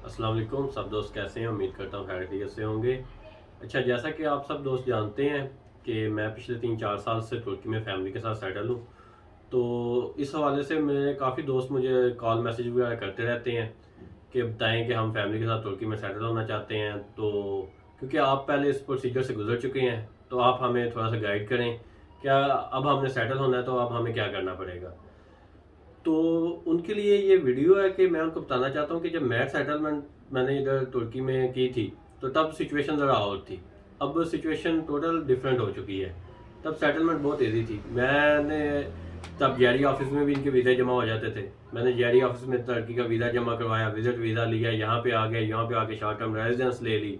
अस्सलाम वालेकुम सब दोस्त कैसे हैं। उम्मीद करता हूँ खैरियत से होंगे। अच्छा, जैसा कि आप सब दोस्त जानते हैं कि मैं पिछले 3-4 साल से तुर्की में फैमिली के साथ सेटल हूँ। तो इस हवाले से मेरे काफ़ी दोस्त मुझे कॉल मैसेज वगैरह करते रहते हैं कि बताएं कि हम फैमिली के साथ तुर्की में सेटल होना चाहते हैं। तो क्योंकि आप पहले इस प्रोसीजर से गुजर चुके हैं तो आप हमें थोड़ा सा गाइड करें। क्या अब हमने सेटल होना है तो अब हमें क्या करना पड़ेगा। तो उनके लिए ये वीडियो है कि मैं उनको बताना चाहता हूँ कि जब मैं सेटलमेंट मैंने इधर तुर्की में की थी तो तब सिचुएशन ज़रा और थी। अब सिचुएशन टोटल डिफरेंट हो चुकी है। तब सेटलमेंट बहुत इजी थी। मैंने तब जेआरई ऑफिस में भी इनके वीज़ा जमा हो जाते थे। मैंने जेआरई ऑफिस में तुर्की का वीज़ा जमा करवाया, विजिट वीज़ा लिया, यहाँ पे आ गया, यहाँ पे आके शॉर्ट टर्म रेजिडेंस ले ली।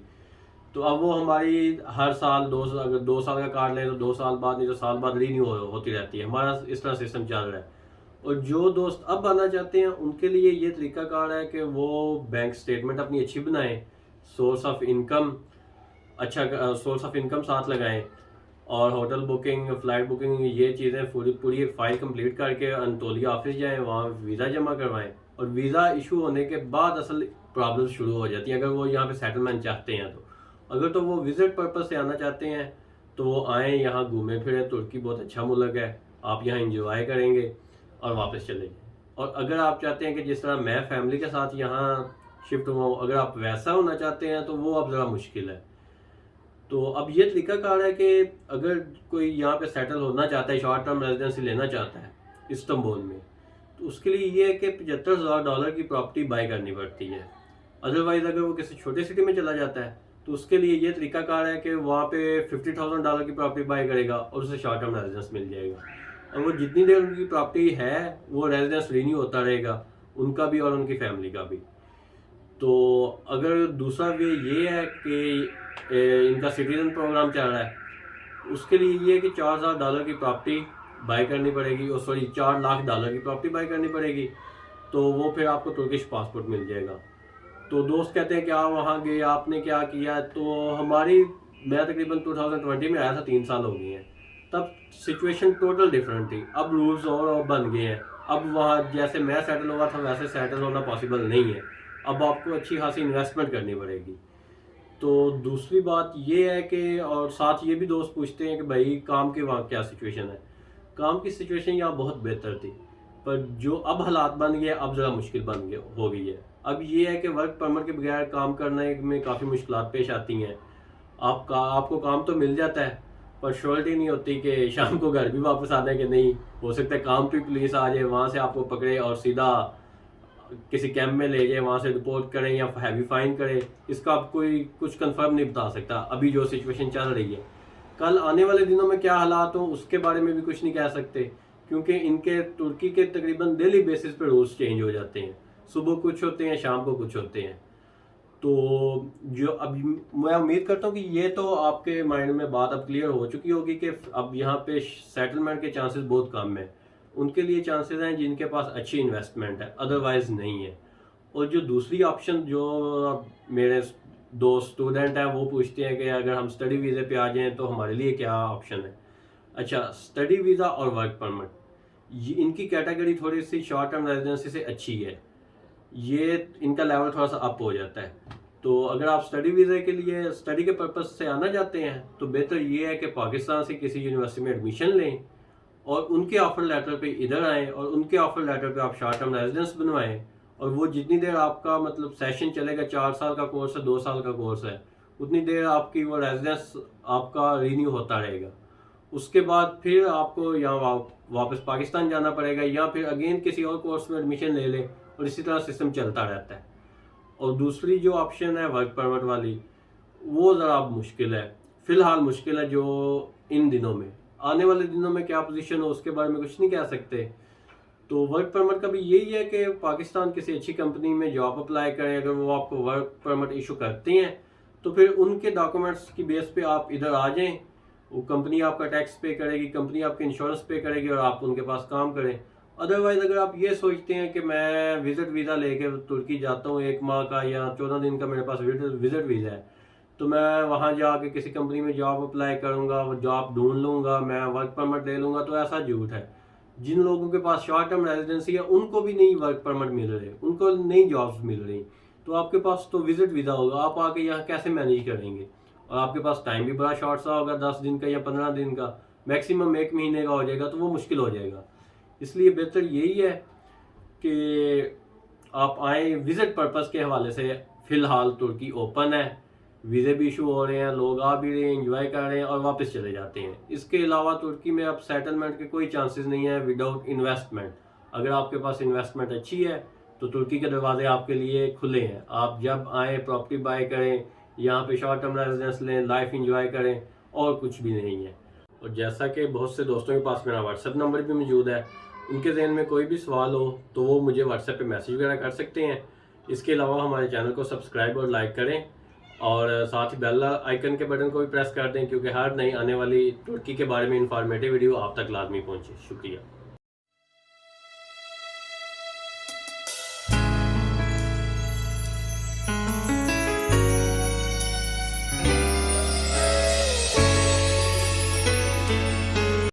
तो अब वो हमारी हर साल अगर 2 साल का कार्ड लें तो 2 साल बाद, नहीं तो साल बाद रीन्यू होती रहती है। हमारा इस तरह सिस्टम चल रहा है। और जो दोस्त अब आना चाहते हैं उनके लिए ये तरीकाकार है कि वो बैंक स्टेटमेंट अपनी अच्छी बनाएं, source of income source of income साथ लगाएं, और होटल बुकिंग, फ्लाइट बुकिंग, ये चीज़ें पूरी पूरी एक फ़ाइल कंप्लीट करके अंतोलिया ऑफिस जाएं, वहाँ वीज़ा जमा करवाएं। और वीज़ा इशू होने के बाद असल प्रॉब्लम शुरू हो जाती है अगर वो यहाँ पे सेटलमेंट चाहते हैं तो। अगर तो वो विजिट पर्पज़ से आना चाहते हैं तो वो आएँ, यहाँ घूमें फिरें। तुर्की बहुत अच्छा मुल्क है, आप यहाँ इंजॉय करेंगे और वापस चले जाएं। और अगर आप चाहते हैं कि जिस तरह मैं फैमिली के साथ यहाँ शिफ्ट हुआ हूँ, अगर आप वैसा होना चाहते हैं तो वो अब ज़रा मुश्किल है। तो अब ये तरीकाकार है कि अगर कोई यहाँ पे सेटल होना चाहता है, शॉर्ट टर्म रेजिडेंसी लेना चाहता है इस्तांबुल में, तो उसके लिए ये है कि $75,000 की प्रॉपर्टी बाई करनी पड़ती है। अदरवाइज अगर वो किसी छोटे सिटी में चला जाता है तो उसके लिए ये तरीकाकार है कि वहाँ पे $50,000 की प्रॉपर्टी बाई करेगा और उसे शॉर्ट टर्म रेजिडेंस मिल जाएगा। और वो जितनी देर उनकी प्रॉपर्टी है वो रेजिडेंस रिन्यू होता रहेगा, उनका भी और उनकी फैमिली का भी। तो अगर दूसरा वे ये है कि इनका सिटीजन प्रोग्राम चल रहा है, उसके लिए ये है कि $4,000 की प्रॉपर्टी बाई करनी पड़ेगी, और सॉरी $4 लाख की प्रॉपर्टी बाई करनी पड़ेगी। तो वो फिर आपको तुर्किश पासपोर्ट मिल जाएगा। तो दोस्त कहते हैं कि आप वहाँ गए, आपने क्या किया। तो मैं तकरीबन 2020 में आया था, 3 साल हो गए हैं। तब सिचुएशन टोटल डिफरेंट थी। अब रूल्स और बन गए हैं। अब वहाँ जैसे मैं सेटल हुआ था वैसे सेटल होना पॉसिबल नहीं है। अब आपको अच्छी खासी इन्वेस्टमेंट करनी पड़ेगी। तो दूसरी बात ये है कि, और साथ ये भी दोस्त पूछते हैं कि भाई काम के वहाँ क्या सिचुएशन है। काम की सिचुएशन यहाँ बहुत बेहतर थी, पर जो अब हालात बन गए अब ज़रा मुश्किल हो गई है। अब ये है कि वर्क परमिट के बगैर काम करने में काफ़ी मुश्किलात पेश आती हैं। आपको काम तो मिल जाता है, पर श्योरिटी नहीं होती कि शाम को घर भी वापस आना है कि नहीं। हो सकता है काम पे पुलिस आ जाए, वहाँ से आपको पकड़े और सीधा किसी कैंप में ले जाए, वहाँ से रिपोर्ट करें या हैवी फाइन करें। इसका आप कोई कुछ कंफर्म नहीं बता सकता अभी जो सिचुएशन चल रही है। कल आने वाले दिनों में क्या हालात हो उसके बारे में भी कुछ नहीं कह सकते, क्योंकि इनके तुर्की के तकरीबन डेली बेसिस पे रूल्स चेंज हो जाते हैं। सुबह कुछ होते हैं, शाम को कुछ होते हैं। तो जो अब मैं उम्मीद करता हूँ कि ये तो आपके माइंड में बात अब क्लियर हो चुकी होगी कि अब यहाँ पे सेटलमेंट के चांसेस बहुत कम है। उनके लिए चांसेस हैं जिनके पास अच्छी इन्वेस्टमेंट है, अदरवाइज नहीं है। और जो दूसरी ऑप्शन जो मेरे दो स्टूडेंट हैं वो पूछते हैं कि अगर हम स्टडी वीज़े पे आ जाएं तो हमारे लिए क्या ऑप्शन है। अच्छा, स्टडी वीज़ा और वर्क परमिट, ये इनकी कैटेगरी थोड़ी सी शॉर्ट टर्म रेजिडेंसी से अच्छी है। ये इनका लेवल थोड़ा सा अप हो जाता है। तो अगर आप स्टडी वीज़ा के लिए स्टडी के पर्पज़ से आना चाहते हैं तो बेहतर ये है कि पाकिस्तान से किसी यूनिवर्सिटी में एडमिशन लें और उनके ऑफर लेटर पे इधर आएँ, और उनके ऑफर लेटर पे आप शॉर्ट टर्म रेजिडेंस बनवाएं। और वो जितनी देर आपका मतलब सेशन चलेगा, 4 साल का कोर्स है, 2 साल का कोर्स है, उतनी देर आपकी वो रेजिडेंस आपका रीन्यू होता रहेगा। उसके बाद फिर आपको यहाँ वापस पाकिस्तान जाना पड़ेगा, या फिर अगेन किसी और कोर्स में एडमिशन ले लें, और इसी तरह सिस्टम चलता रहता है। और दूसरी जो ऑप्शन है वर्क परमिट वाली, वो ज़रा मुश्किल है, फ़िलहाल मुश्किल है। जो इन दिनों में, आने वाले दिनों में क्या पोजीशन हो उसके बारे में कुछ नहीं कह सकते। तो वर्क परमिट का भी यही है कि पाकिस्तान किसी अच्छी कंपनी में जॉब अप्लाई करें। अगर वो आपको वर्क परमिट इशू करते हैं तो फिर उनके डॉक्यूमेंट्स की बेस पे आप इधर आ जाएं। वो कंपनी आपका टैक्स पे करेगी, कंपनी आपकी इंश्योरेंस पे करेगी, और आप उनके पास काम करें। अदरवाइज अगर आप ये सोचते हैं कि मैं विजिट वीज़ा लेके तुर्की जाता हूँ, 1 माह का या 14 दिन का मेरे पास विजिट वीज़ा है, तो मैं वहाँ जाके किसी कंपनी में जॉब अप्लाई करूँगा, वो जॉब ढूंढ लूँगा, मैं वर्क परमिट ले लूँगा, तो ऐसा झूठ है। जिन लोगों के पास शॉर्ट टर्म रेजिडेंसी है उनको भी नहीं वर्क परमिट मिल रहे, उनको नई जॉब्स मिल रही। तो आपके पास तो विजिट वीज़ा होगा, आप आके यहाँ कैसे मैनेज करेंगे? और आपके पास टाइम भी बड़ा शॉर्ट सा होगा, 10 दिन का या 15 दिन का, मैक्सिमम 1 महीने का हो जाएगा, तो वो मुश्किल हो जाएगा। इसलिए बेहतर यही है कि आप आए विजिट पर्पस के हवाले से। फ़िलहाल तुर्की ओपन है, वीज़े भी इशू हो रहे हैं, लोग आ भी रहे हैं, एंजॉय कर रहे हैं और वापस चले जाते हैं। इसके अलावा तुर्की में अब सेटलमेंट के कोई चांसेस नहीं है विदाउट इन्वेस्टमेंट। अगर आपके पास इन्वेस्टमेंट अच्छी है तो तुर्की के दरवाजे आपके लिए खुले हैं। आप जब आएँ प्रॉपर्टी बाय करें, यहाँ पे शॉर्ट टर्म रेजिडेंस लें, लाइफ इंजॉय करें, और कुछ भी नहीं है। और जैसा कि बहुत से दोस्तों के पास मेरा व्हाट्सएप नंबर भी मौजूद है, उनके जहन में कोई भी सवाल हो तो वो मुझे व्हाट्सएप पे मैसेज वगैरह कर सकते हैं। इसके अलावा हमारे चैनल को सब्सक्राइब और लाइक करें, और साथ ही बेल आइकन के बटन को भी प्रेस कर दें, क्योंकि हर नई आने वाली तुर्की के बारे में इंफॉर्मेटिव वीडियो आप तक लाजमी पहुंचे। शुक्रिया।